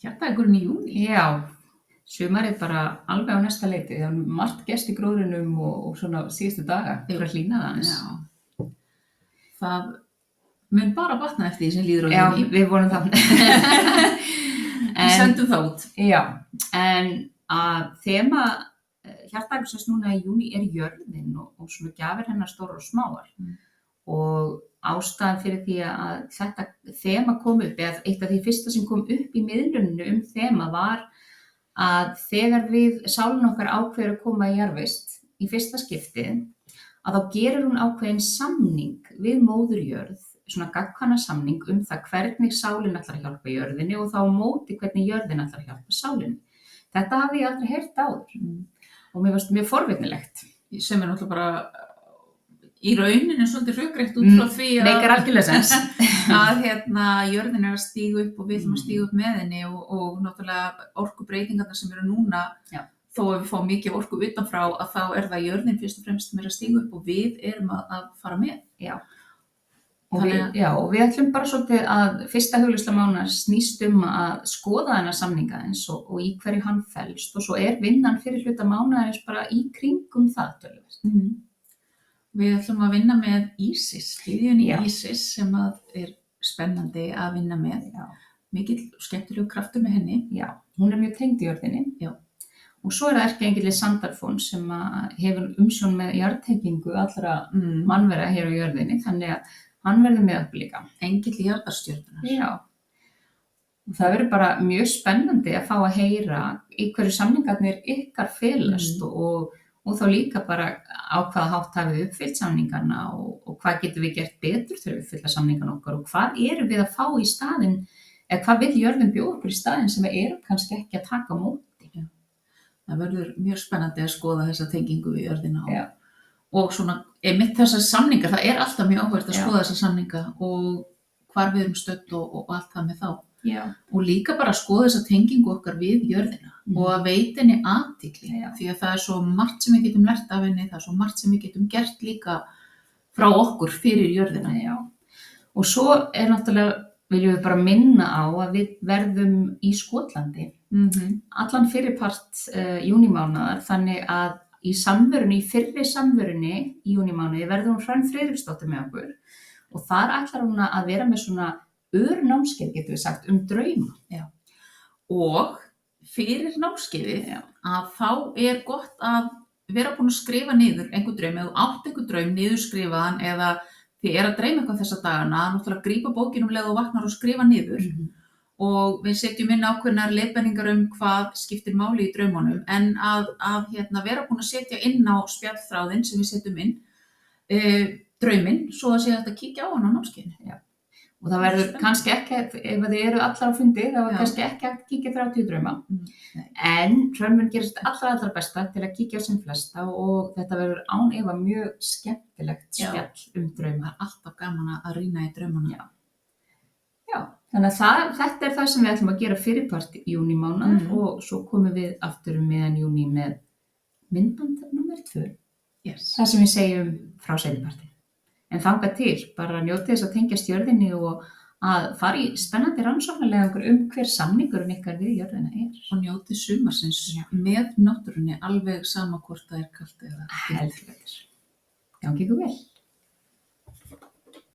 Hjartdagurinn í júní. Já, sumarið bara alveg á næsta leiti. Það er margt gerst í gróðrinum og svona síðustu daga fyrir að hlýna það aðeins. Já. Það mun bara batna eftir því sem líður á Já, júní. við vonum það. Við sendum það út. Já, en að þema hjartdagarsins núna í júní er jörðin og svona gjafir hennar stórar og smáar. Og ástæðan fyrir því að þetta þema kom upp, eða eitt af því fyrsta sem kom upp í miðluninu þema var að þegar við sálin okkar ákveður að koma í jarðvist í fyrsta skiptið, að þá gerir hún ákveðin samning við móður jörð, svona gagnkvæmna samning það hvernig sálin ætlar að hjálpa jörðinni og þá á móti hvernig jörðin ætlar að hjálpa sálinni. Þetta hafði ég aldrei heyrt áður og mér fannst mjög forvitnilegt. Sem er náttúrulega bara í rauninu svolítið rökrétt út frá því meikar algjörlega sens að jörðin er að stíga upp og við ætlum að stíga upp með henni og náttúrulega orkubreytingarnar sem eru núna, þó að við fáum mikið orku utanfrá að þá er það jörðin fyrst og fremst sem er að stíga upp og við erum að fara með. Já. Og við ætlum bara svolítið að fyrsta hugleiðsla mánaðar snýst að skoða þennan samninga eins og í hverju hann felst og svo er vinnan fyrir hluta mánaðarins bara í kringum það töluvert. Við ætlum að vinna með Ísis, hlýðjunni Ísis sem er spennandi að vinna með. Já. Mikill skemmtilegu kraftur með henni. Já, hún er mjög tengd jörðinni. Já. Og svo er það erkiengillinn Sandalfon sem hefur umsjón með jarðtengingu allra mannvera hér á jörðinni, þannig að hann verður með okkur líka. Engill jarðarstjörnunnar. Já. Og það verður bara mjög spennandi að fá að heyra í hverju samningarnir ykkar felast og þá líka bara á hvaða hátt hafið þið uppfyllt samningarna og hvað getum við gert betur þegar við uppfylla samningarna okkar og hvað erum við að fá í staðinn, eða hvað vill jörðin bjóða okkur í staðinn sem við erum kannski ekki að taka á móti. Það verður mjög spennandi að skoða þessa tengingu við jörðina og svona einmitt þessar samningar, það er alltaf mjög áhugavert að skoða þessar samninga og hvar við erum stödd og allt það með þá. Já. Og líka bara að skoða þessa tengingu okkar við jörðina og að veita henni athygli því að það er svo margt sem við getum lært af henni, það er svo margt sem við getum gert líka frá okkur fyrir jörðina. Já. Og svo er náttúrulega, viljum við bara minna á að við verðum í Skotlandi allan fyrirpart júnímánaðar, þannig að í fyrri samverunni í júnímánuði verður hún Hrönn Friðriksdóttir með okkur og þar ætlar hún að vera með svona námskeið, getum við sagt, drauma. Já. Og fyrir námskeiðið að þá er gott að vera búin að skrifa niður einhver draum, eða átt einhver draum niðurskrifaðan eða þið að dreyma eitthvað þessa dagana, náttúrulega grípa bókina leið og vaknar og skrifa niður og við setjum inn ákveðnar leiðbeiningar hvað skiptir máli í draumunum en að vera búin að setja inn á spjallþráðinn sem við setjum inn drauminn, svo að sé hægt að kíkja á hann á námskeiðinu. Já. Og það verður kannski ekki, ef þið eru allar á fundi, þá er kannski ekki að kíkja 30 drauma. En Hrönn mun gerast allra besta til að kíkja á sem flesta og þetta verður án efa mjög skemmtilegt spjall drauma. Það er alltaf gaman að rýna í draumana. Já, þannig að þetta er það sem við ætlum að gera fyrirpart júnímánaðar og svo komum við aftur miðjan júní með myndband númer 2. Það sem við segjum frá seinniparti. En þangað til, bara njótið þess að tengjast jörðinni og að fara í spennandi rannsóknarleiðangur hver samningurinn ykkar við jörðina er. Og njótið sumarsins með náttúrunni alveg sama hvort það er kalt eða heldur. Gangi ykkur vel.